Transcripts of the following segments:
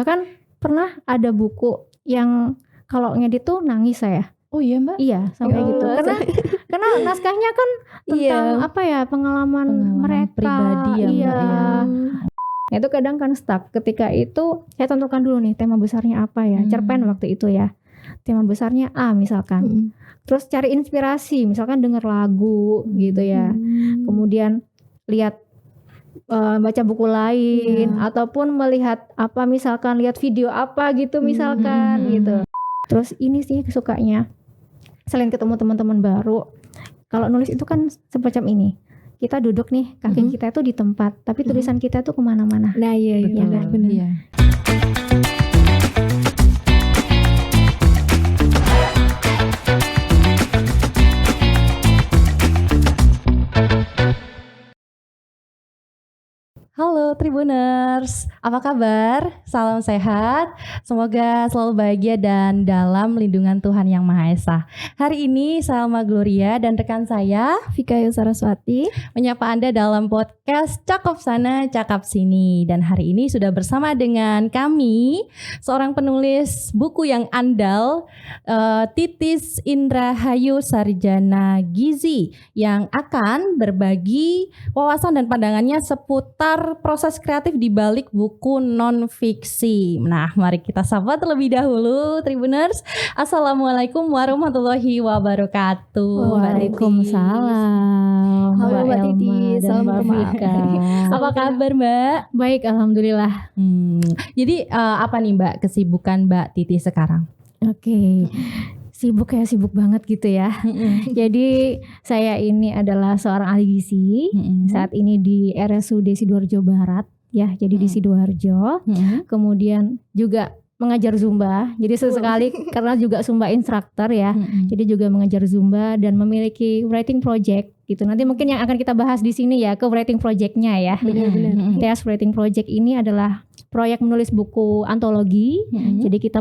Bahkan pernah ada buku yang kalau ngedit tuh nangis saya. Oh iya Mbak? Iya sampai gitu. Karena naskahnya kan tentang apa ya pengalaman mereka pribadi ya Mbak ya. Nah, itu kadang kan stuck. Ketika itu saya tentukan dulu nih tema besarnya apa ya. Cerpen waktu itu ya. Tema besarnya A misalkan. Terus cari inspirasi, misalkan denger lagu gitu ya. Kemudian lihat baca buku lain ataupun melihat apa misalkan lihat video apa gitu misalkan gitu. Terus ini sih sukanya selain ketemu teman-teman baru, kalau nulis itu kan semacam ini. Kita duduk nih, kaki kita itu di tempat, tapi tulisan kita tuh kemana-mana. Nah iya kan benar. Iya. Halo Tribuners, apa kabar? Salam sehat, semoga selalu bahagia dan dalam lindungan Tuhan Yang Maha Esa. Hari ini Salma Gloria dan rekan saya Vika Saraswati menyapa Anda dalam podcast Cakap Sana Cakap Sini. Dan hari ini sudah bersama dengan kami seorang penulis buku yang andal, Titis Indrahayu Sarjana Gizi, yang akan berbagi wawasan dan pandangannya seputar proses kreatif di balik buku non-fiksi. Nah, mari kita sapa terlebih dahulu Tribuners. Assalamualaikum warahmatullahi wabarakatuh. Waalaikumsalam. Halo Mbak Titis, salam Vika. Apa kabar Mbak? Baik, alhamdulillah. Jadi apa nih Mbak kesibukan Mbak Titis sekarang? Oke. Sibuk banget gitu ya. Jadi saya ini adalah seorang ahli gizi. Saat ini di RSUD Sidoarjo Barat ya. Jadi di Sidoarjo. Kemudian juga mengajar Zumba. Jadi sesekali karena juga Zumba instructor ya. Jadi juga mengajar Zumba dan memiliki writing project gitu. Nanti mungkin yang akan kita bahas di sini ya ke writing projectnya ya. Benar-benar. TS writing project ini adalah proyek menulis buku antologi. Jadi kita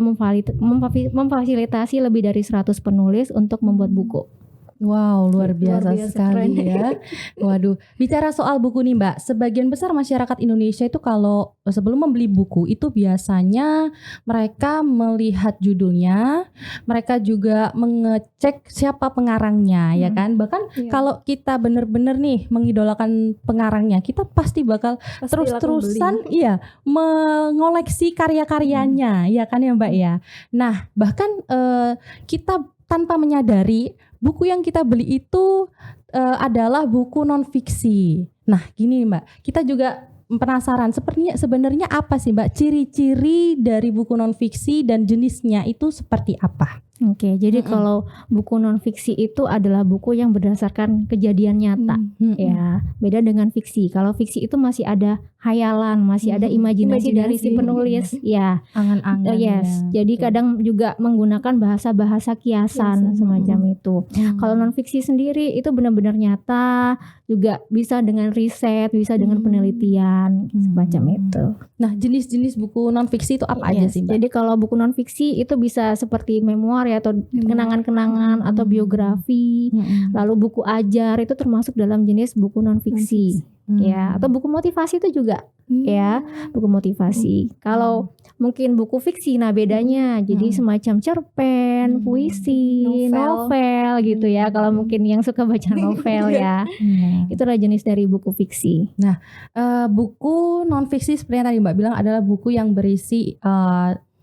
memfasilitasi lebih dari 100 penulis untuk membuat buku. Wow, luar biasa sekali keren. ya. Waduh, bicara soal buku nih Mbak, sebagian besar masyarakat Indonesia itu kalau sebelum membeli buku itu biasanya mereka melihat judulnya, mereka juga mengecek siapa pengarangnya ya kan. Bahkan kalau kita benar-benar nih mengidolakan pengarangnya, kita pasti bakal terus-terusan mengoleksi karya-karyanya ya kan ya Mbak ya. Nah, bahkan kita tanpa menyadari buku yang kita beli itu adalah buku non-fiksi. Nah gini Mbak, kita juga penasaran sebenarnya apa sih Mbak ciri-ciri dari buku non-fiksi dan jenisnya itu seperti apa? Oke, jadi kalau buku non-fiksi itu adalah buku yang berdasarkan kejadian nyata ya. Beda dengan fiksi. Kalau fiksi itu masih ada hayalan, masih ada imajinasi dari si penulis ya. Angan-angan. Yes. Jadi kadang juga menggunakan bahasa-bahasa kiasan semacam itu. Kalau non-fiksi sendiri itu benar-benar nyata, juga bisa dengan riset, bisa dengan penelitian semacam itu. Nah, jenis-jenis buku non-fiksi itu apa aja sih Mbak? Jadi kalau buku non-fiksi itu bisa seperti memoir ya, atau kenangan-kenangan atau biografi. Lalu buku ajar itu termasuk dalam jenis buku non-fiksi. Ya, atau buku motivasi itu juga ya, buku motivasi. Kalau mungkin buku fiksi, nah bedanya jadi semacam cerpen, puisi, novel gitu ya. Kalau mungkin yang suka baca novel ya, itulah jenis dari buku fiksi. Nah, buku non-fiksi seperti yang tadi Mbak bilang adalah buku yang berisi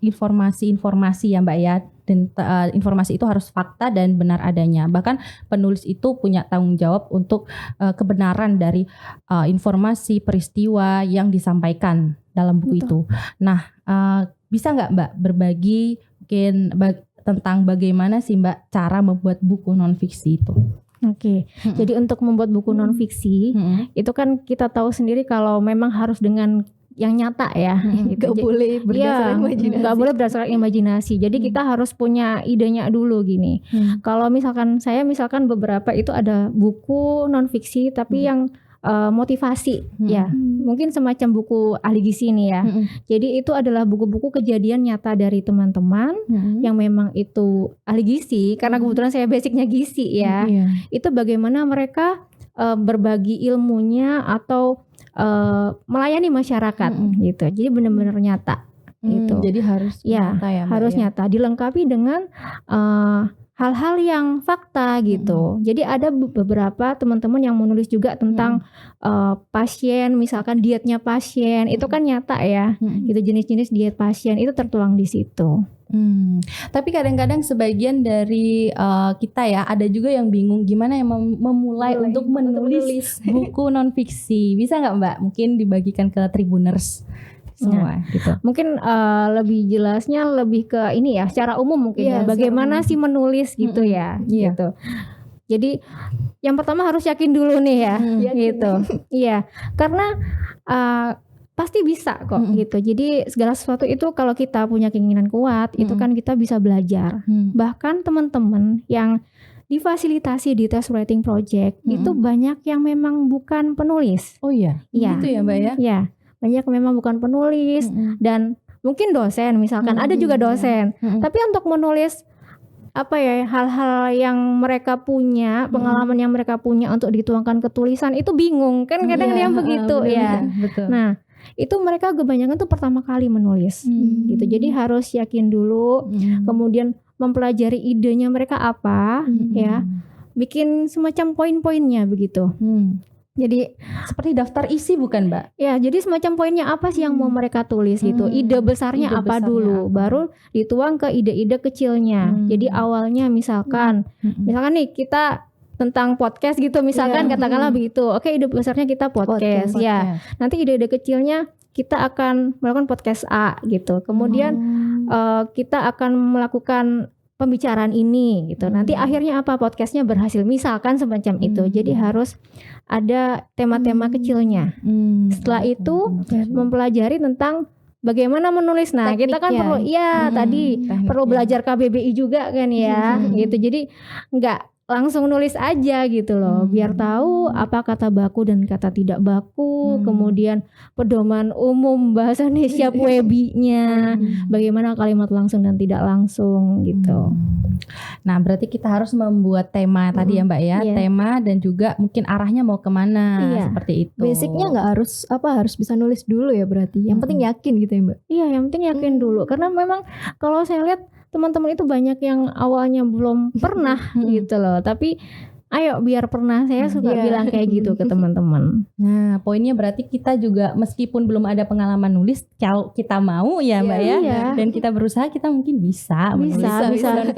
informasi-informasi ya Mbak ya. Dan informasi itu harus fakta dan benar adanya. Bahkan penulis itu punya tanggung jawab untuk kebenaran dari informasi peristiwa yang disampaikan dalam buku itu. Nah, bisa nggak Mbak berbagi mungkin tentang bagaimana sih Mbak cara membuat buku non-fiksi itu? Oke, jadi untuk membuat buku non-fiksi itu kan kita tahu sendiri kalau memang harus dengan yang nyata ya, Gak boleh berdasarkan imajinasi. Gak boleh berdasarkan imajinasi. Jadi kita harus punya idenya dulu gini. Kalau misalkan saya beberapa itu ada buku non fiksi tapi yang motivasi ya, mungkin semacam buku ahli gizi nih ya. Jadi itu adalah buku-buku kejadian nyata dari teman-teman yang memang itu ahli gizi, karena kebetulan saya basicnya gizi ya. Itu bagaimana mereka berbagi ilmunya atau melayani masyarakat gitu. Jadi benar-benar nyata gitu. Jadi harus Ya, nyata ya, Mbak, harus ya? nyata, dilengkapi dengan hal-hal yang fakta gitu. Jadi ada beberapa teman-teman yang menulis juga tentang pasien, misalkan dietnya pasien, itu kan nyata ya. Gitu, jenis-jenis diet pasien itu tertuang di situ. Tapi kadang-kadang sebagian dari kita ya ada juga yang bingung gimana yang memulai untuk menulis buku non fiksi. Bisa nggak Mbak? Mungkin dibagikan ke Tribuners semua gitu. Mungkin lebih jelasnya lebih ke ini ya, secara umum mungkin ya. Bagaimana sih menulis gitu ya, gitu. Jadi yang pertama harus yakin dulu nih ya, gitu. Iya, karena pasti bisa kok gitu. Jadi segala sesuatu itu kalau kita punya keinginan kuat, itu kan kita bisa belajar. Bahkan teman-teman yang difasilitasi di Test Writing Project itu banyak yang memang bukan penulis. Oh iya, gitu ya Mbak ya? Iya, banyak memang bukan penulis dan mungkin dosen misalkan, ada juga dosen. Tapi untuk menulis apa ya, hal-hal yang mereka punya, pengalaman yang mereka punya untuk dituangkan ke tulisan itu bingung kan, kadang ada yang begitu ya. Betul. Nah, itu mereka kebanyakan tuh pertama kali menulis gitu. Jadi harus yakin dulu, kemudian mempelajari idenya mereka apa ya, bikin semacam poin-poinnya begitu. Jadi seperti daftar isi bukan Mbak? Ya, jadi semacam poinnya apa sih yang mau mereka tulis gitu. Ide besarnya apa dulu, baru dituang ke ide-ide kecilnya. Jadi awalnya misalkan nih kita tentang podcast gitu misalkan, katakanlah begitu. Oke, ide besarnya kita podcast. Ya. Nanti ide-ide kecilnya kita akan melakukan podcast A gitu. Kemudian kita akan melakukan pembicaraan ini gitu. Nanti akhirnya apa, podcastnya berhasil misalkan semacam itu. Jadi harus ada tema-tema kecilnya. Setelah itu mempelajari tentang bagaimana menulis. Nah, tekniknya. Kita kan perlu tadi perlu belajar KBBI juga kan ya, gitu. Jadi enggak langsung nulis aja gitu loh, biar tahu apa kata baku dan kata tidak baku, kemudian pedoman umum bahasa Indonesia PUEBI-nya, bagaimana kalimat langsung dan tidak langsung gitu. Nah, berarti kita harus membuat tema tadi ya Mbak ya, tema dan juga mungkin arahnya mau kemana, seperti itu. Basicnya nggak harus bisa nulis dulu ya berarti, yang penting yakin gitu ya Mbak. Iya, yang penting yakin dulu, karena memang kalau saya lihat teman-teman itu banyak yang awalnya belum pernah gitu loh, tapi ayo biar pernah, saya suka bilang kayak gitu ke teman-teman. Nah, poinnya berarti kita juga meskipun belum ada pengalaman nulis, kalau kita mau ya Mbak ya, dan kita berusaha, kita mungkin bisa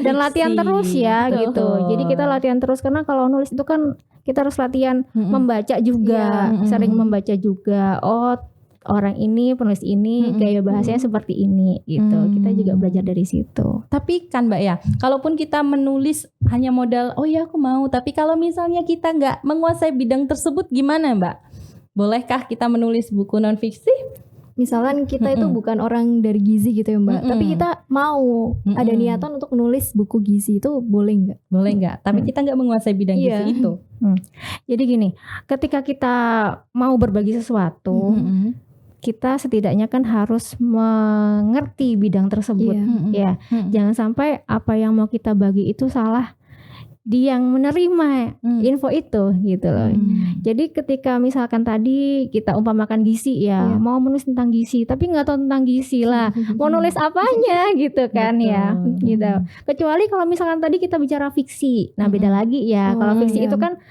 dan latihan terus ya gitu. Jadi kita latihan terus, karena kalau nulis itu kan kita harus latihan membaca juga, sering membaca juga. Oh, orang ini, penulis ini, gaya bahasanya seperti ini gitu. Kita juga belajar dari situ. Tapi kan Mbak ya, kalaupun kita menulis hanya modal, oh ya aku mau, tapi kalau misalnya kita nggak menguasai bidang tersebut gimana Mbak? Bolehkah kita menulis buku non fiksi? Misalkan kita itu bukan orang dari gizi gitu ya Mbak, tapi kita mau ada niatan untuk menulis buku gizi, itu boleh nggak? Boleh nggak? Tapi kita nggak menguasai bidang gizi itu. Jadi gini, ketika kita mau berbagi sesuatu, kita setidaknya kan harus mengerti bidang tersebut. Jangan sampai apa yang mau kita bagi itu salah di yang menerima info itu gitu loh. Jadi ketika misalkan tadi kita umpamakan gizi ya, mau menulis tentang gizi tapi nggak tahu tentang gizi lah, mau nulis apanya gitu kan. Ya gitu. Kecuali kalau misalkan tadi kita bicara fiksi, nah beda lagi ya. Kalau fiksi itu kan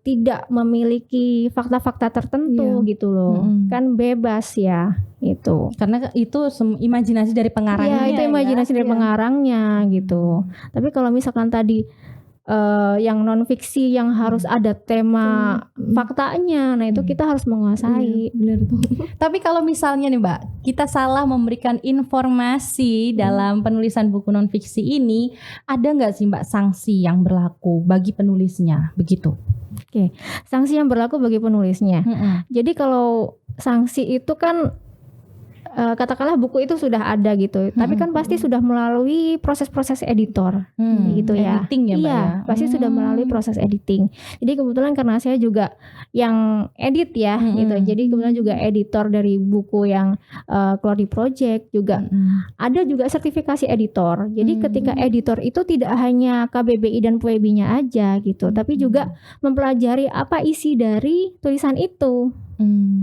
tidak memiliki fakta-fakta tertentu gitu loh, kan bebas ya itu. Karena itu imajinasi dari pengarangnya. Itu imajinasi dari pengarangnya gitu. Tapi kalau misalkan tadi yang non fiksi yang harus ada tema faktanya, nah itu kita harus menguasai. Benar tuh. Tapi kalau misalnya nih Mbak, kita salah memberikan informasi dalam penulisan buku non fiksi ini, ada nggak sih Mbak sanksi yang berlaku bagi penulisnya begitu? Oke, sanksi yang berlaku bagi penulisnya. Jadi kalau sanksi itu kan katakanlah buku itu sudah ada gitu, tapi kan pasti sudah melalui proses-proses editor gitu ya. Editing ya Mbak ya? Pasti sudah melalui proses editing. Jadi kebetulan karena saya juga yang edit ya gitu, jadi kebetulan juga editor dari buku yang keluar di project juga. Ada juga sertifikasi editor. Jadi ketika editor itu tidak hanya KBBI dan PUEBI-nya aja gitu, tapi juga mempelajari apa isi dari tulisan itu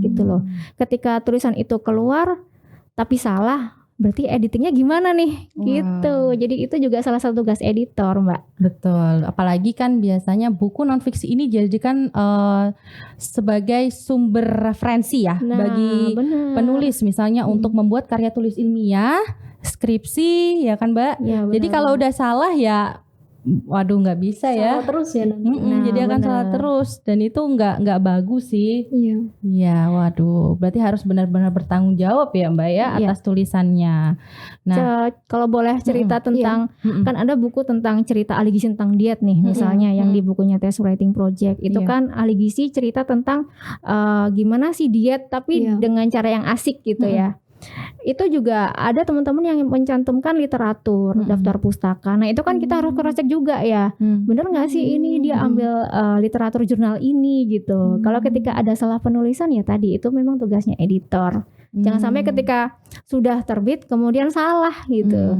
gitu loh. Ketika tulisan itu keluar tapi salah, berarti editingnya gimana nih? Wow. Gitu. Jadi itu juga salah satu tugas editor, Mbak. Betul, apalagi kan biasanya buku non-fiksi ini dijadikan sebagai sumber referensi ya bagi bener. penulis misalnya untuk membuat karya tulis ilmiah, skripsi ya kan Mbak. Ya, Jadi kalau udah salah ya waduh nggak bisa ya. Salah terus ya nanti. Jadi akan bener. salah terus dan itu nggak bagus sih. Iya. Iya, waduh. Berarti harus benar-benar bertanggung jawab ya Mbak ya Iya. atas tulisannya. Nah, Kalau boleh cerita tentang kan ada buku tentang cerita ahli gizi tentang diet nih, misalnya yang di bukunya Test Writing Project itu Iya. kan ahli gizi cerita tentang gimana sih diet tapi dengan cara yang asik gitu ya. Itu juga ada teman-teman yang mencantumkan literatur, daftar pustaka. Nah itu kan kita harus cross-check juga ya. Bener nggak sih ini dia ambil literatur jurnal ini gitu. Kalau ketika ada salah penulisan ya tadi itu memang tugasnya editor. Jangan sampai ketika sudah terbit kemudian salah gitu.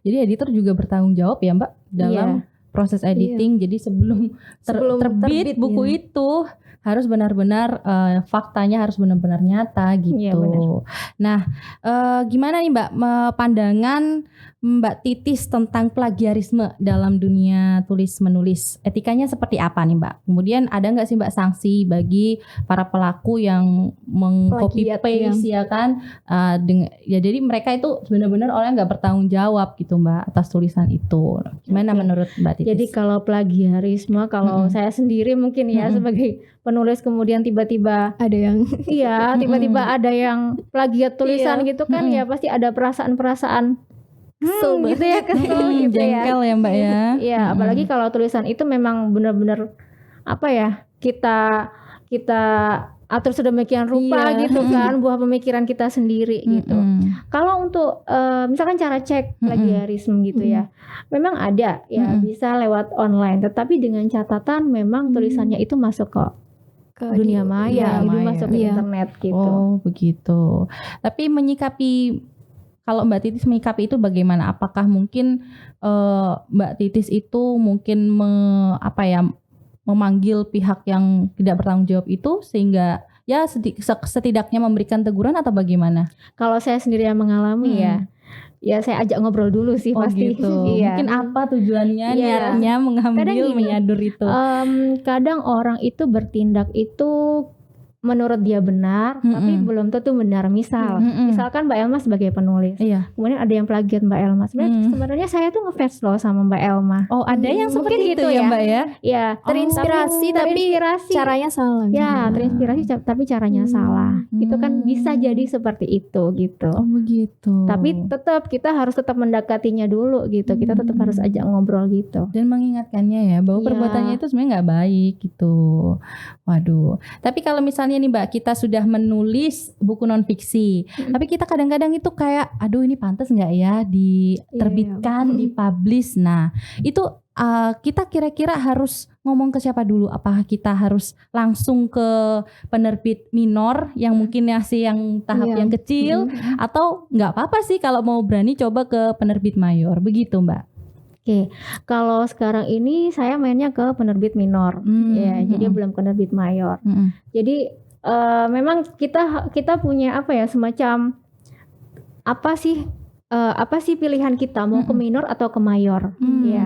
Jadi editor juga bertanggung jawab ya Mbak dalam proses editing. Jadi sebelum terbit buku itu harus benar-benar faktanya harus benar-benar nyata gitu. Iya, benar. Nah, gimana nih Mbak pandangan Mbak Titis tentang plagiarisme dalam dunia tulis menulis? Etikanya seperti apa nih Mbak? Kemudian ada nggak sih Mbak sanksi bagi para pelaku yang meng-copy paste ya kan? Jadi mereka itu benar-benar orang yang nggak bertanggung jawab gitu Mbak atas tulisan itu. Gimana menurut Mbak Titis? Jadi kalau plagiarisme, kalau saya sendiri mungkin ya sebagai penulis kemudian tiba-tiba ada yang tiba-tiba ada yang plagiat tulisan gitu kan ya pasti ada perasaan-perasaan kesel gitu ya, kesel gitu ya. Jengkel ya Mbak ya. Iya, apalagi kalau tulisan itu memang benar-benar apa ya, kita atur sedemikian rupa gitu kan, buah pemikiran kita sendiri gitu. Kalau untuk misalkan cara cek plagiarisme gitu ya, memang ada ya bisa lewat online, tetapi dengan catatan memang tulisannya itu masuk ke dunia maya, itu masuk ke internet gitu. Oh begitu. Tapi kalau Mbak Titis menyikapi itu bagaimana? Apakah mungkin Mbak Titis itu mungkin memanggil pihak yang tidak bertanggung jawab itu sehingga ya setidaknya memberikan teguran atau bagaimana? Kalau saya sendiri yang mengalami ya saya ajak ngobrol dulu sih pasti. Gitu. Iya. Mungkin apa tujuannya, niatnya mengambil, menyadur itu? Kadang orang itu bertindak itu menurut dia benar, tapi belum tentu benar. Misalkan Mbak Elma sebagai penulis, kemudian ada yang plagiat Mbak Elma. Sebenarnya saya tuh ngefans loh sama Mbak Elma. Oh, ada yang seperti itu ya Mbak ya? Ya, terinspirasi tapi caranya salah. Ya, terinspirasi tapi caranya salah. Itu kan bisa jadi seperti itu gitu. Oh begitu. Tapi kita harus tetap mendekatinya dulu gitu. Kita tetap harus ajak ngobrol gitu. Dan mengingatkannya ya bahwa perbuatannya itu sebenarnya nggak baik gitu. Waduh. Tapi kalau misalnya nih Mbak, kita sudah menulis buku non-fiksi, tapi kita kadang-kadang itu kayak, aduh ini pantas nggak ya diterbitkan, dipublish. Nah, itu kita kira-kira harus ngomong ke siapa dulu? Apakah kita harus langsung ke penerbit minor yang mungkin masih yang tahap yang kecil, atau nggak apa-apa sih kalau mau berani coba ke penerbit mayor? Begitu Mbak. Oke, kalau sekarang ini saya mainnya ke penerbit minor, ya, jadi belum penerbit mayor. Jadi memang kita punya apa ya, semacam apa sih pilihan kita mau ke minor atau ke mayor, ya.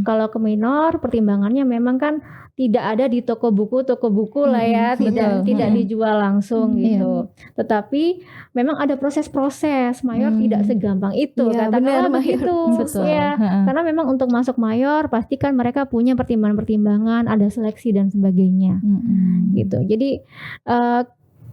Kalau ke minor pertimbangannya memang kan tidak ada di toko buku lah ya, tidak dijual langsung gitu. Tetapi memang ada proses-proses. Mayor tidak segampang itu, katakanlah begitu. Ya, karena memang untuk masuk mayor pastikan mereka punya pertimbangan-pertimbangan, ada seleksi dan sebagainya. Gitu. Jadi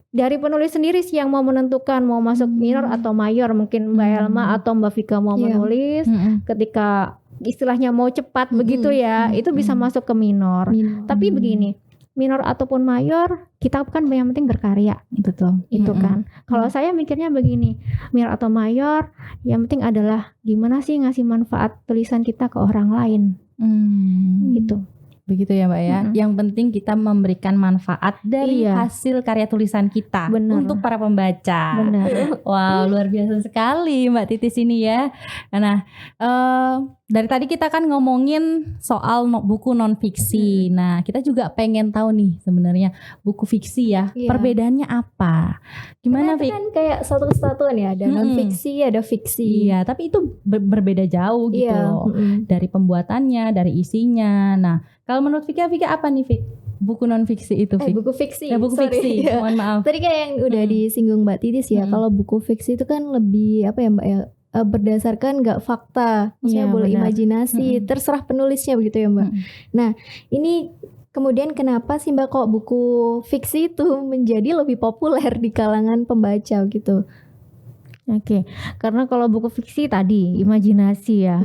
dari penulis sendiri sih yang mau menentukan mau masuk minor atau mayor. Mungkin Mbak Elma atau Mbak Vika mau menulis ketika istilahnya mau cepat begitu ya, itu bisa masuk ke minor. Tapi begini, minor ataupun mayor, kita kan yang penting berkarya. Betul. Itu kan. Kalau saya mikirnya begini, minor atau mayor, yang penting adalah gimana sih ngasih manfaat tulisan kita ke orang lain. Gitu. Begitu ya Mbak ya. Yang penting kita memberikan manfaat dari hasil karya tulisan kita. Untuk para pembaca. Benar. Wow, luar biasa sekali Mbak Titis ini ya. Nah, dari tadi kita kan ngomongin soal buku non fiksi. Nah, kita juga pengen tahu nih sebenarnya buku fiksi ya, perbedaannya apa? Gimana, Fik? Kan kayak satu kesatuan ya, ada non fiksi, ada fiksi. Iya, tapi itu berbeda jauh gitu loh. Dari pembuatannya, dari isinya. Nah, kalau menurut Vika apa nih, Fik? Buku non fiksi itu, Fik? Buku fiksi. Buku fiksi. Mohon maaf. Tadi kayak yang udah disinggung Mbak Titis ya. Kalau buku fiksi itu kan lebih apa ya, Mbak ya? Berdasarkan nggak fakta, maksudnya boleh imajinasi, terserah penulisnya begitu ya Mbak. Nah ini kemudian kenapa sih Mbak kok buku fiksi itu menjadi lebih populer di kalangan pembaca gitu? Oke, karena kalau buku fiksi tadi imajinasi ya.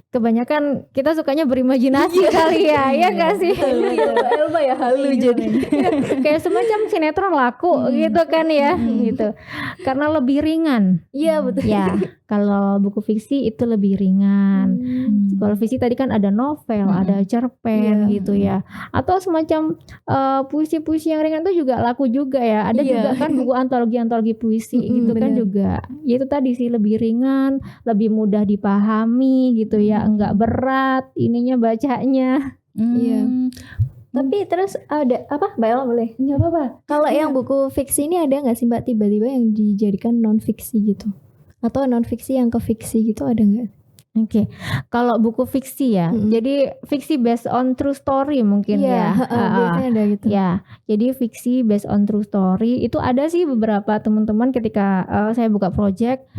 Kebanyakan kita sukanya berimajinasi kali ya, ya nggak sih? Elba ya halu jadi kayak semacam sinetron laku gitu kan ya, gitu. Karena lebih ringan. Iya betul. Ya, kalau buku fiksi itu lebih ringan. Kalau fiksi tadi kan ada novel, ada cerpen gitu ya. Atau semacam puisi-puisi yang ringan itu juga laku juga ya. Ada juga kan buku antologi puisi gitu kan juga. Ya itu tadi sih lebih ringan, lebih mudah dipahami gitu ya. Enggak berat ininya bacanya. Iya. Tapi terus ada apa? Mbak Ella boleh? Enggak apa-apa. Kalau yang buku fiksi ini ada nggak sih Mbak tiba-tiba yang dijadikan non fiksi gitu? Atau non fiksi yang ke fiksi gitu ada nggak? Oke, kalau buku fiksi ya, jadi fiksi based on true story mungkin ya. Biasanya ada gitu. Ya, jadi fiksi based on true story itu ada sih beberapa teman-teman ketika saya buka project,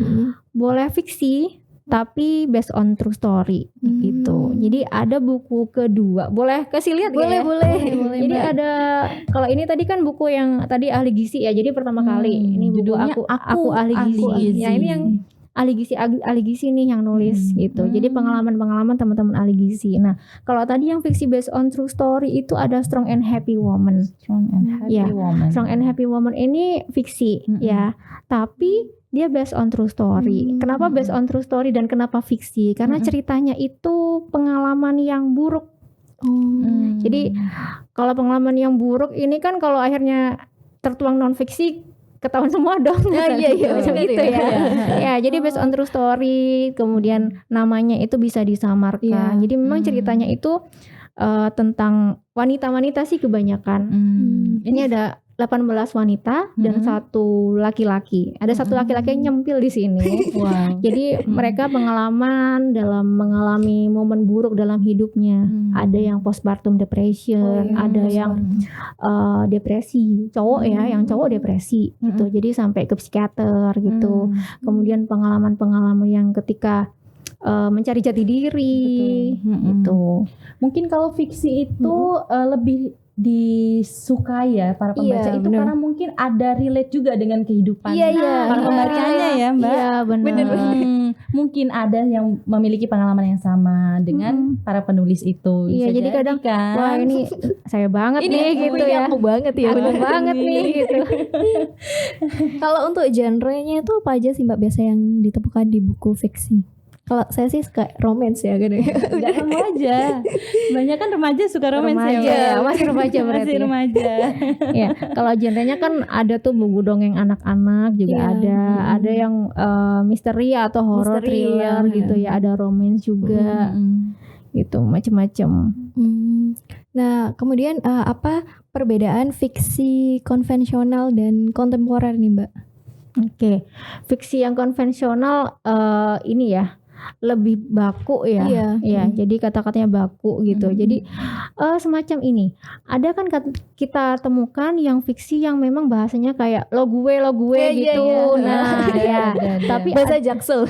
boleh fiksi tapi based on true story gitu. Jadi ada buku kedua, boleh kasih lihat boleh, ya? Boleh. Jadi ada, kalau ini tadi kan buku yang tadi ahli gizi ya. Jadi pertama kali ini buku aku ahli gizi. Ya ini yang ahli gizi nih yang nulis gitu. Jadi pengalaman teman-teman ahli gizi. Nah, kalau tadi yang fiksi based on true story itu ada Strong and Happy Woman. Strong and Happy Woman ini fiksi ya. Tapi dia based on true story. Kenapa based on true story dan kenapa fiksi? Karena ceritanya itu pengalaman yang buruk. Jadi kalau pengalaman yang buruk ini kan kalau akhirnya tertuang non fiksi ketahuan semua dong. Iya macam itu ya. Ya, jadi based on true story, kemudian namanya itu bisa disamarkan. Jadi memang ceritanya itu tentang wanita-wanita sih kebanyakan. Ini ada 18 wanita dan satu laki-laki. Ada satu laki-laki yang nyempil di sini. Wow. Jadi mereka pengalaman dalam mengalami momen buruk dalam hidupnya. Ada yang postpartum depression, ada yang depresi. Cowok ya, yang cowok depresi gitu. Jadi sampai ke psikiater gitu. Kemudian pengalaman-pengalaman yang ketika mencari jati diri gitu. Mungkin kalau fiksi itu lebih disukai ya para pembaca itu karena mungkin ada relate juga dengan kehidupan para pembacanya ya Mbak. Iya benar. Mungkin ada yang memiliki pengalaman yang sama dengan para penulis itu. Iya, jadi kadang wah ini saya banget ini nih gitu ya. Aku banget ya. Aku banget nih gitu. Kalau untuk genre-nya itu apa aja sih Mbak biasa yang ditemukan di buku fiksi? Kalau saya sih suka romance ya kan. Enggak remaja. Banyak kan remaja suka romance ya. Masih remaja berarti. Masih remaja. Ya, kalau genrenya kan ada tuh buku dongeng anak-anak juga ada. Ada yang misteri atau horror thriller gitu ya. Ada romance juga. Gitu, macam-macam. Nah, kemudian apa perbedaan fiksi konvensional dan kontemporer nih, Mbak? Oke. Fiksi yang konvensional ini ya lebih baku ya. Iya, jadi kata-katanya baku gitu. Jadi semacam ini. Ada kan kita temukan yang fiksi yang memang bahasanya kayak lo gue gitu. Nah, ya. Tapi bahasa Jaksel.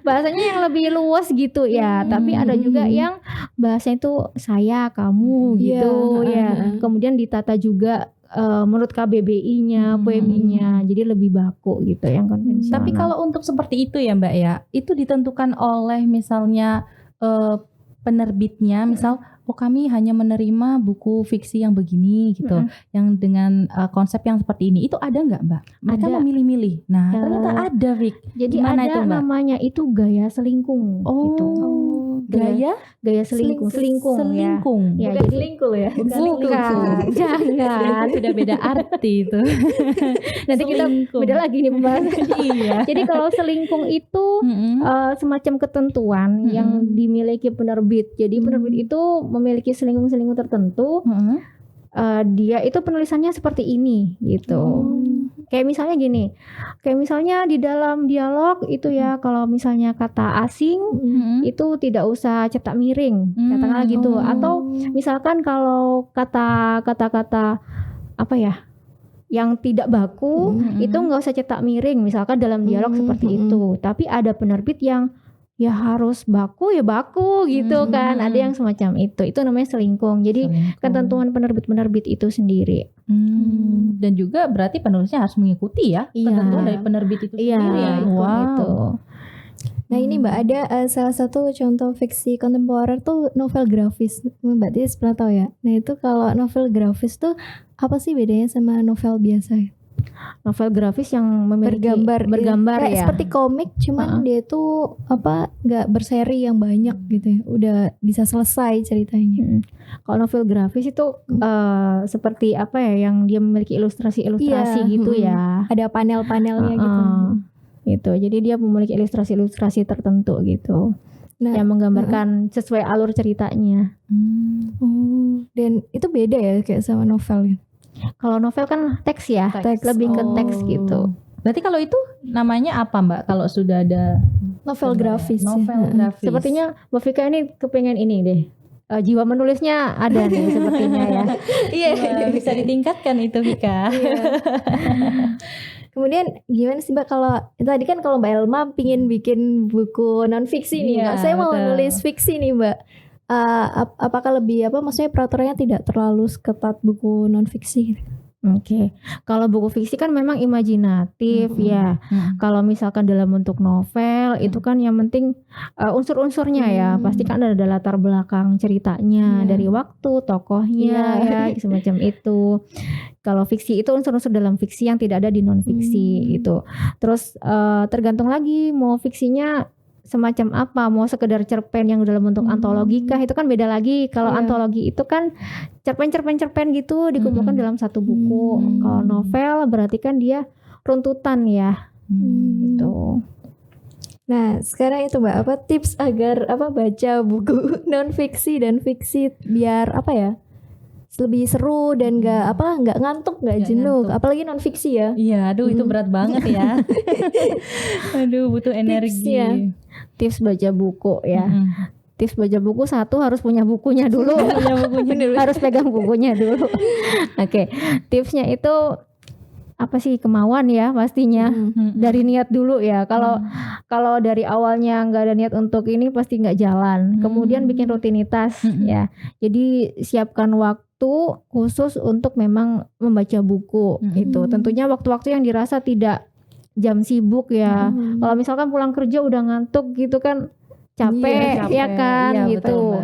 Bahasanya yang lebih luas gitu ya. Tapi ada juga yang bahasanya itu saya, kamu gitu ya. Kemudian ditata juga menurut KBBI-nya, PMI-nya, jadi lebih baku gitu yang konvensional. Tapi kalau untuk seperti itu ya Mbak ya, itu ditentukan oleh misalnya penerbitnya, misal kami hanya menerima buku fiksi yang begini gitu, yang dengan konsep yang seperti ini, itu ada nggak Mbak? Mereka memilih-milih. Nah ternyata ada, Vic. Jadi gimana ada itu, Mbak? Namanya itu gaya selingkung gitu. Gaya selingkuh ya. Ya, Bukan jadi selingkuh ya. bukan. Jangan. Sudah beda arti itu. Nanti kita beda lagi nih pembahasan. Iya. Jadi kalau selingkuh itu semacam ketentuan yang dimiliki penerbit. Jadi penerbit itu memiliki selingkuh tertentu. Dia itu penulisannya seperti ini gitu. Kayak misalnya gini, kayak misalnya di dalam dialog itu ya, kalau misalnya kata asing itu tidak usah cetak miring, katakanlah gitu. Atau misalkan kalau kata-kata apa ya, yang tidak baku itu nggak usah cetak miring, misalkan dalam dialog seperti itu. Tapi ada penerbit yang ya harus baku ya baku gitu kan. Ada yang semacam itu namanya selingkuh. Jadi ketentuan penerbit itu sendiri. Dan juga berarti penulisnya harus mengikuti ya ketentuan dari penerbit itu sendiri ya. Gitu. Nah ini Mbak, ada salah satu contoh fiksi kontemporer tuh novel grafis. Mbak Tis pernah tahu ya? Nah itu kalau novel grafis tuh apa sih bedanya sama novel biasa? Novel grafis yang memiliki bergambar ya. Seperti komik, cuman dia tuh nggak berseri yang banyak gitu ya. Udah bisa selesai ceritanya. Kalau novel grafis itu seperti apa ya, yang dia memiliki ilustrasi gitu ya. Ada panel-panelnya gitu. Gitu. Jadi dia memiliki ilustrasi tertentu gitu. Nah, yang menggambarkan sesuai alur ceritanya. Dan itu beda ya kayak sama novel ya. Kalau novel kan teks ya, lebih ke teks gitu. Berarti kalau itu namanya apa Mbak? Kalau sudah ada novel grafis. Grafis. Sepertinya Mbak Vika ini kepengen ini deh. Jiwa menulisnya ada nih sepertinya ya. Iya, bisa ditingkatkan itu Vika. Kemudian gimana sih Mbak, kalau tadi kan kalau Mbak Elma pingin bikin buku non fiksi nih, saya mau nulis fiksi nih Mbak. Apakah lebih maksudnya peraturannya tidak terlalu ketat buku non fiksi? Oke. Kalau buku fiksi kan memang imajinatif ya. Kalau misalkan dalam bentuk novel itu kan yang penting unsur-unsurnya ya. Pasti kan ada latar belakang ceritanya, dari waktu, tokohnya ya, semacam itu. Kalau fiksi itu unsur-unsur dalam fiksi yang tidak ada di non fiksi gitu. Terus tergantung lagi mau fiksinya semacam apa, mau sekedar cerpen yang dalam bentuk antologi kah, itu kan beda lagi. Kalau antologi itu kan cerpen gitu dikumpulkan dalam satu buku. Kalau novel berarti kan dia runtutan ya. Gitu. Nah sekarang itu Mbak, apa tips agar baca buku non fiksi dan fiksi biar lebih seru dan nggak ngantuk, nggak jenuh, apalagi non fiksi ya. Iya, aduh itu berat banget ya. Aduh butuh energi. Tips baca buku ya. Tips baca buku, satu harus punya bukunya dulu. Harus pegang bukunya dulu. Oke. Tipsnya itu apa sih, kemauan ya pastinya. Dari niat dulu ya. Kalau dari awalnya nggak ada niat untuk ini pasti nggak jalan. Kemudian bikin rutinitas ya. Jadi siapkan waktu khusus untuk memang membaca buku itu. Tentunya waktu-waktu yang dirasa tidak jam sibuk ya. Kalau misalkan pulang kerja udah ngantuk gitu kan, capek ya kan gitu. Betul,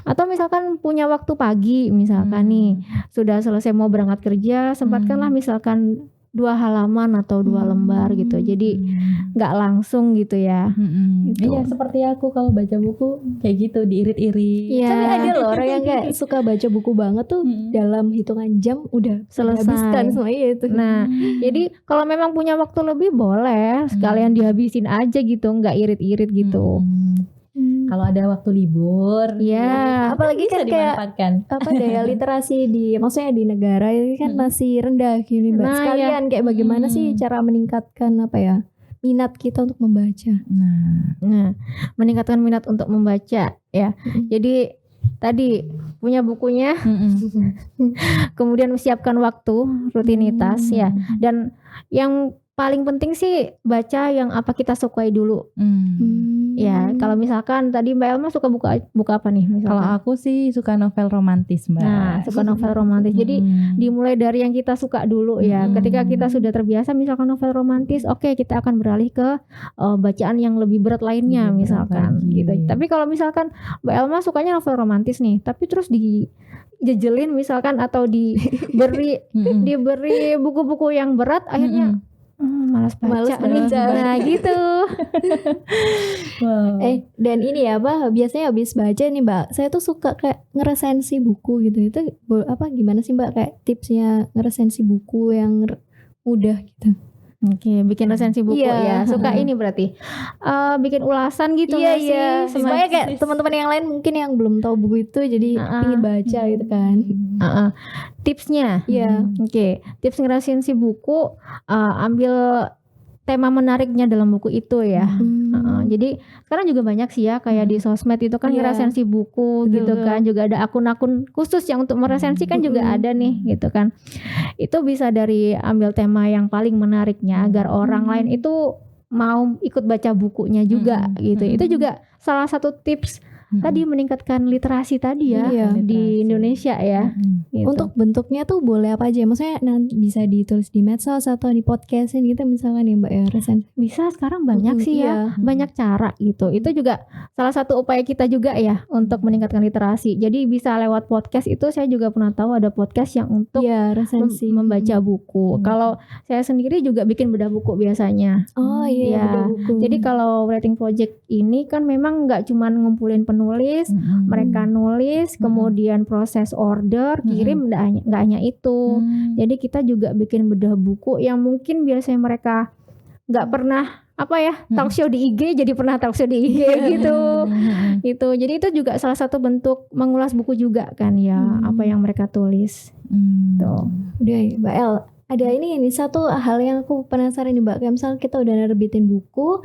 atau misalkan punya waktu pagi misalkan nih sudah selesai mau berangkat kerja, sempatkanlah misalkan 2 halaman atau 2 lembar gitu. Jadi nggak langsung gitu ya. Gitu. Iya, seperti aku kalau baca buku kayak gitu, diirit-irit. Tapi ada loh orang yang kayak suka baca buku banget tuh dalam hitungan jam udah selesai semua itu. Nah, jadi kalau memang punya waktu lebih boleh sekalian dihabisin aja gitu, nggak irit-irit gitu. Kalau ada waktu libur, apalagi kan dimanfaatkan. Kayak daya literasi maksudnya di negara ini kan masih rendah gini Mbak. Sekalian kayak bagaimana sih cara meningkatkan minat kita untuk membaca. Nah, meningkatkan minat untuk membaca ya. Jadi tadi punya bukunya, kemudian siapkan waktu, rutinitas ya. Dan yang paling penting sih baca yang apa kita sukai dulu. Ya, kalau misalkan tadi Mbak Elma suka buka apa nih misalkan? Kalau aku sih suka novel romantis Mbak. Nah, suka novel romantis. Jadi dimulai dari yang kita suka dulu ya. Ketika kita sudah terbiasa misalkan novel romantis, oke, kita akan beralih ke bacaan yang lebih berat lainnya misalkan gitu. Tapi kalau misalkan Mbak Elma sukanya novel romantis nih, tapi terus dijejelin misalkan atau diberi buku-buku yang berat, akhirnya malas baca nih. Nah gitu. Wow. Dan ini ya biasanya habis baca nih Mbak, saya tuh suka kayak ngeresensi buku gitu. Itu gimana sih Mbak kayak tipsnya ngeresensi buku yang mudah gitu? Oke, bikin resensi buku ya. Suka ini berarti bikin ulasan gitu nggak sih? Supaya kayak teman-teman yang lain mungkin yang belum tahu buku itu jadi ingin baca gitu kan. Tipsnya, oke, tips ngeresensi buku, ambil tema menariknya dalam buku itu ya. Jadi sekarang juga banyak sih ya kayak di sosmed itu kan ngeresensi buku gitu kan. Juga ada akun-akun khusus yang untuk meresensi kan juga ada nih gitu kan. Itu bisa dari ambil tema yang paling menariknya agar orang lain itu mau ikut baca bukunya juga gitu. Itu juga salah satu tips tadi meningkatkan literasi tadi ya di Indonesia ya. Gitu. Untuk bentuknya tuh boleh apa aja? Maksudnya nanti bisa ditulis di medsos atau di podcastin gitu misalkan ya Mbak ya resensi. Bisa sekarang banyak sih ya, banyak cara gitu. Itu juga salah satu upaya kita juga ya untuk meningkatkan literasi. Jadi bisa lewat podcast itu saya juga pernah tahu ada podcast yang untuk resensi membaca buku. Kalau saya sendiri juga bikin bedah buku biasanya. Bedah buku. Jadi kalau writing project ini kan memang nggak cuma ngumpulin penulis, mereka nulis, kemudian proses order, kirim, nggak hanya itu. Jadi kita juga bikin bedah buku yang mungkin biasanya mereka nggak pernah talk show di IG jadi pernah talk show di IG gitu. Jadi itu juga salah satu bentuk mengulas buku juga kan ya, apa yang mereka tulis. Tuh. Udah Mbak El, ada ini satu hal yang aku penasaran nih Mbak, kayak misal kita udah nerbitin buku,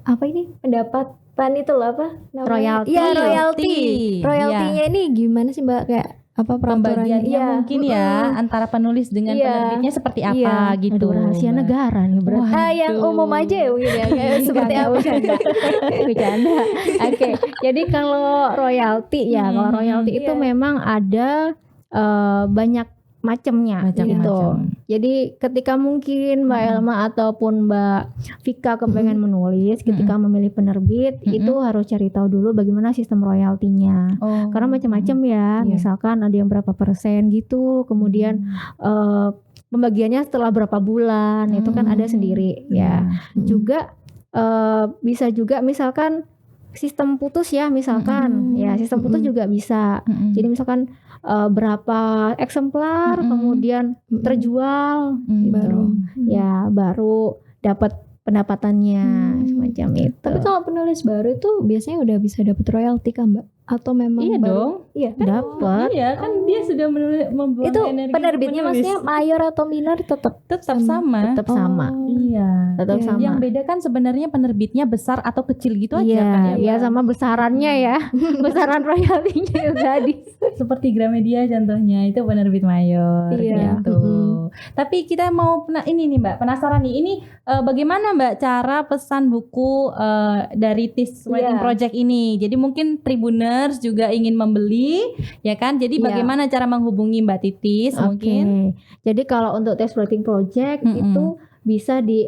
apa ini pendapatan itu loh apa namanya? Royalti. Iya, royaltinya ini gimana sih Mbak, kayak apa pembagiannya mungkin ya antara penulis dengan penerbitnya seperti apa gitu. Aduh, rahasia negara nih berarti. Yang umum aja ya mungkin ya kayak seperti apa? Bercanda. Oke, jadi kalau royalti ya, kalau royalti itu memang ada banyak macamnya gitu. Jadi ketika mungkin Mbak Elma ataupun Mbak Vika kepengen menulis, ketika memilih penerbit itu harus cari tahu dulu bagaimana sistem royaltinya. Karena macam-macam ya. Misalkan ada yang berapa persen gitu, kemudian pembagiannya setelah berapa bulan itu kan ada sendiri ya. Juga bisa juga misalkan sistem putus ya misalkan sistem putus juga bisa. Jadi misalkan berapa eksemplar kemudian terjual baru dapat pendapatannya semacam itu. Tapi kalau penulis baru itu biasanya udah bisa dapat royalti kan Mbak? Atau memang dong? Iya dapat. Iya kan dia sudah membuang itu energi. Penerbitnya maksudnya mayor atau minor tetap sama. Tetap sama. Iya. Tetap sama. Yang beda kan sebenarnya penerbitnya besar atau kecil gitu aja kan ya. Iya sama besarannya ya. Besaran royaltinya itu tadi. Seperti Gramedia contohnya itu penerbit mayor gitu. Tapi kita mau ini nih Mbak, penasaran nih. Ini bagaimana Mbak cara pesan buku dari TIS Writing Project ini? Jadi mungkin Tribuners juga ingin membeli, ya kan? Jadi bagaimana cara menghubungi Mbak Titis mungkin? Jadi kalau untuk TIS Writing Project itu bisa di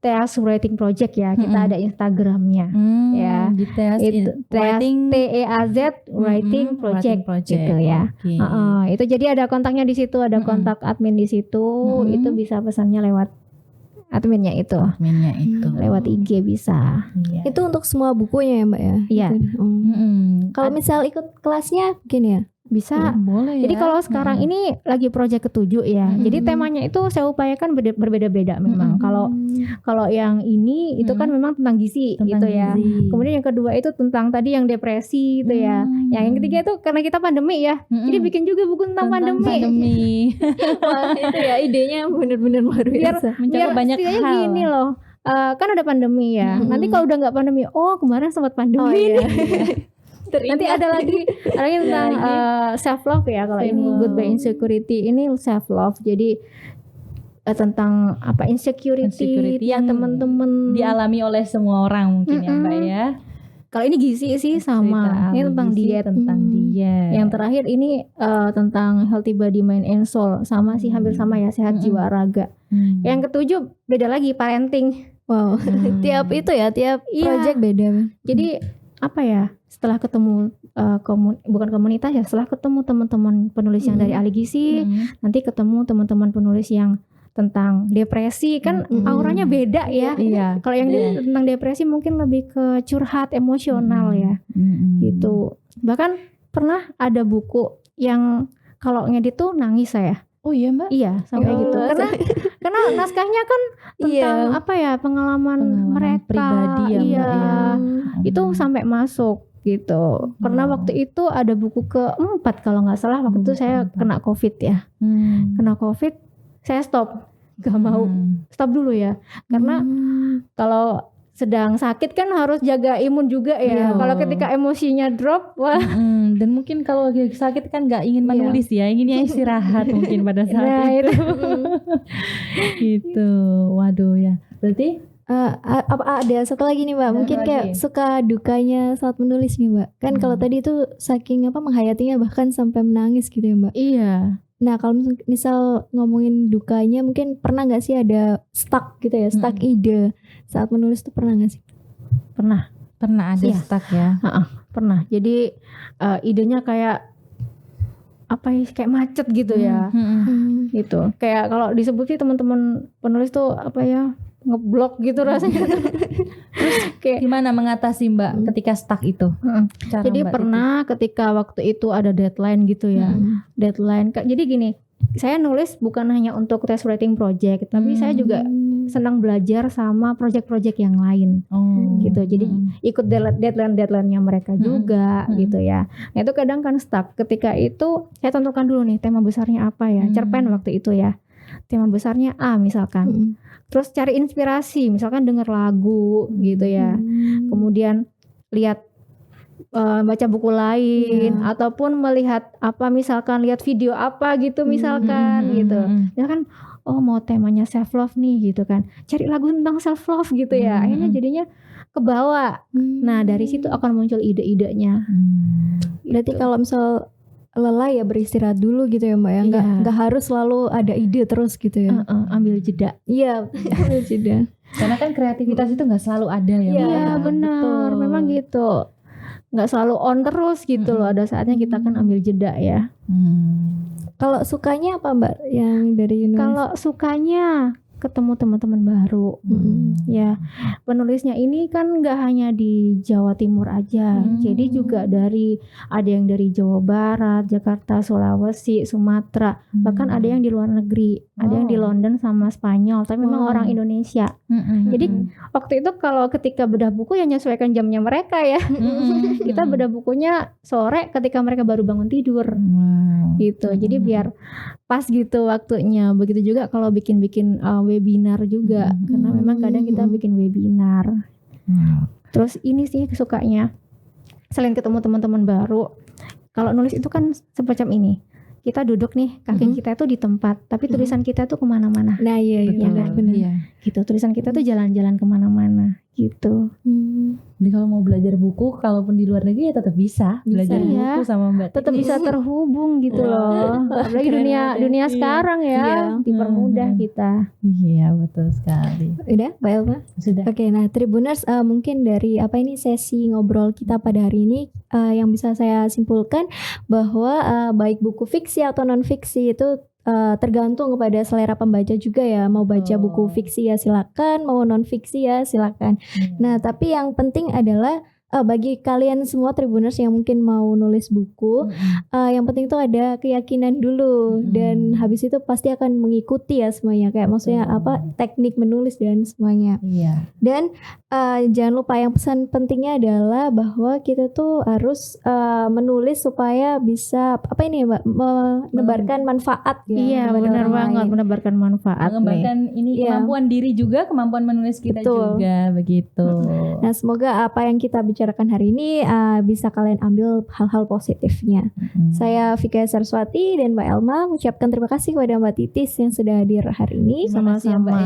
@TEAS Writing Project ya. Kita ada Instagramnya ya. Di TEAZ Writing Project gitu ya. Itu jadi ada kontaknya di situ, ada kontak admin di situ. Itu bisa pesannya lewat adminnya itu. Lewat IG bisa. Itu untuk semua bukunya ya Mbak ya? Iya. Kalau misal ikut kelasnya mungkin ya? Bisa. Boleh jadi kalau sekarang ini lagi proyek ke-7 ya. Jadi temanya itu saya upayakan berbeda-beda memang. Kalau yang ini itu kan memang tentang gizi gitu ya. Kemudian yang kedua itu tentang tadi yang depresi gitu ya. Yang ketiga itu karena kita pandemi ya. Jadi bikin juga buku tentang pandemi. Wah, itu ya idenya benar-benar luar biasa. Mencoba banyak hal. Gini loh. Kan ada pandemi ya. Nanti kalau udah nggak pandemi, kemarin sempat pandemi. Nanti ada lagi tentang self love ya. Kalau ini Goodbye Insecurity ini self love. Jadi tentang insecurity yang teman-teman dialami oleh semua orang mungkin ya Mbak ya. Kalau ini gizi sih sama. Ini tentang diet. Yang terakhir ini tentang healthy body, mind and soul. Sama sih, hampir sama ya, sehat jiwa raga. Yang ketujuh beda lagi, parenting. Wow. Tiap project beda. Jadi setelah ketemu bukan komunitas ya, setelah ketemu teman-teman penulis yang dari ahli gizi, nanti ketemu teman-teman penulis yang tentang depresi kan auranya beda ya. Iya. Kalau yang tentang depresi mungkin lebih ke curhat emosional ya. Gitu. Bahkan pernah ada buku yang kalau ngedit tuh nangis saya. Oh iya Mbak? Iya sampai gitu. Karena naskahnya kan tentang apa ya pengalaman mereka pribadi ya Mbak ya. Itu sampai masuk gitu. Pernah waktu itu ada buku keempat kalau nggak salah waktu itu saya kena COVID ya. Kena COVID saya stop, gak mau stop dulu ya. Karena kalau sedang sakit kan harus jaga imun juga ya. Kalau ketika emosinya drop, wah. Dan mungkin kalau lagi sakit kan nggak ingin menulis ya, inginnya istirahat mungkin pada saat itu. Gitu. Waduh ya. Berarti ada satu lagi nih Mbak, mungkin kayak suka dukanya saat menulis nih Mbak. Kan kalau tadi itu saking menghayatinya bahkan sampai menangis gitu ya Mbak. Iya. Nah kalau misal ngomongin dukanya, mungkin pernah nggak sih ada stuck gitu ya, stuck ide saat menulis tuh pernah nggak sih? Pernah ada stuck ya. Pernah. Jadi idenya kayak apa ya, kayak macet gitu ya. Gitu. Kayak kalau disebut sih teman-teman penulis tuh apa ya, ngeblok gitu rasanya. Terus kayak gimana mengatasi Mbak ketika stuck itu? Jadi Mbak pernah ketika waktu itu ada deadline gitu ya. Deadline. Jadi gini, saya nulis bukan hanya untuk test writing project, tapi saya juga senang belajar sama project-project yang lain. Gitu. Jadi ikut deadline-nya mereka juga gitu ya. Nah itu kadang kan stuck. Ketika itu saya tentukan dulu nih tema besarnya apa ya. Cerpen waktu itu ya. Tema besarnya A misalkan. Terus cari inspirasi, misalkan denger lagu gitu ya. Kemudian lihat baca buku lain ataupun melihat apa, misalkan lihat video apa gitu misalkan gitu. Ya kan, oh mau temanya self love nih gitu kan. Cari lagu tentang self love gitu ya. Akhirnya jadinya kebawa. Nah, dari situ akan muncul ide-idenya. Berarti kalau misal lelah ya beristirahat dulu gitu ya Mbak ya, nggak harus selalu ada ide terus gitu ya. Ambil jeda. Iya, ambil jeda. Karena kan kreativitas itu nggak selalu ada ya. Iya benar, memang gitu. Nggak selalu on terus gitu loh. Ada saatnya kita kan ambil jeda ya. Kalau sukanya apa Mbak yang dari Yunus? Kalau sukanya ketemu teman-teman baru. Ya, penulisnya ini kan nggak hanya di Jawa Timur aja, jadi juga ada yang dari Jawa Barat, Jakarta, Sulawesi, Sumatera, bahkan ada yang di luar negeri, ada yang di London sama Spanyol, tapi memang orang Indonesia. Jadi waktu itu kalau ketika bedah buku ya menyesuaikan jamnya mereka ya. Kita bedah bukunya sore ketika mereka baru bangun tidur, gitu. Jadi biar pas gitu waktunya. Begitu juga kalau bikin webinar juga, karena memang kadang kita bikin webinar. Terus ini sih sukanya, selain ketemu teman-teman baru, kalau nulis itu kan semacam ini. Kita duduk nih, kaki kita tuh di tempat, tapi tulisan kita tuh kemana-mana. Nah iya kan? Benar. Gitu, tulisan kita tuh jalan-jalan kemana-mana gitu. Jadi kalau mau belajar buku, kalaupun di luar negeri ya tetap bisa belajar buku sama Mbak. Tetap bisa terhubung gitu loh. Apalagi dunia sekarang ya, dipermudah kita. Iya betul sekali. Udah, Mbak Elva? Sudah. Oke, nah Tribuners, mungkin dari sesi ngobrol kita pada hari ini yang bisa saya simpulkan bahwa baik buku fiksi atau non fiksi itu tergantung kepada selera pembaca juga ya. Mau baca buku fiksi ya silakan, mau non fiksi ya silakan. Nah, tapi yang penting adalah bagi kalian semua Tribuners yang mungkin mau nulis buku, yang penting itu ada keyakinan dulu, dan habis itu pasti akan mengikuti ya semuanya, kayak maksudnya teknik menulis dan semuanya. Dan jangan lupa yang pesan pentingnya adalah bahwa kita tuh harus menulis supaya bisa menebarkan manfaat ya. Iya benar banget, menebarkan manfaat. Mengembangkan kemampuan diri juga, kemampuan menulis kita juga begitu. Nah semoga apa yang kita bicarakan hari ini bisa kalian ambil hal-hal positifnya. Saya Vika Saraswati dan Mbak Elma mengucapkan terima kasih kepada Mbak Titis yang sudah hadir hari ini. Sama-sama.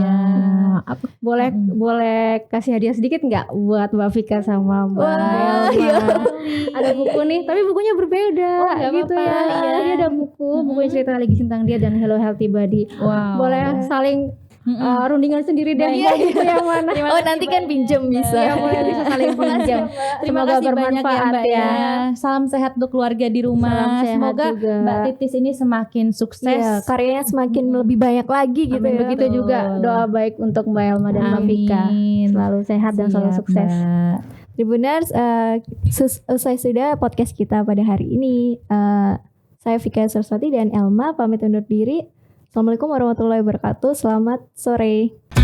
Aku boleh kasih hadiah sedikit nggak buat Mbak Vika sama Mbak Elma? Iya. Ada buku nih, tapi bukunya berbeda gitu ya. Dia ada buku yang cerita lagi tentang dia dan Hello Healthy Body. Boleh saling rundingan sendiri deh itu yang mana. Nanti kan pinjem bisa. Iya, mulai bisa saling pinjam. Terima Semoga kasih banyak ya bermanfaat Mbak ya. Salam sehat untuk keluarga di rumah. Salam sehat Semoga juga. Mbak Titis ini semakin sukses. Iya, karyanya semakin lebih banyak lagi gitu Amin. ya. Begitu juga doa baik untuk Mbak Elma dan Mbak Vika. Amin. Selalu sehat dan selalu Siap, sukses. Mbak. Tribuners, selesai sudah podcast kita pada hari ini. Saya Vika Saraswati dan Elma pamit undur diri. Assalamualaikum warahmatullahi wabarakatuh. Selamat sore.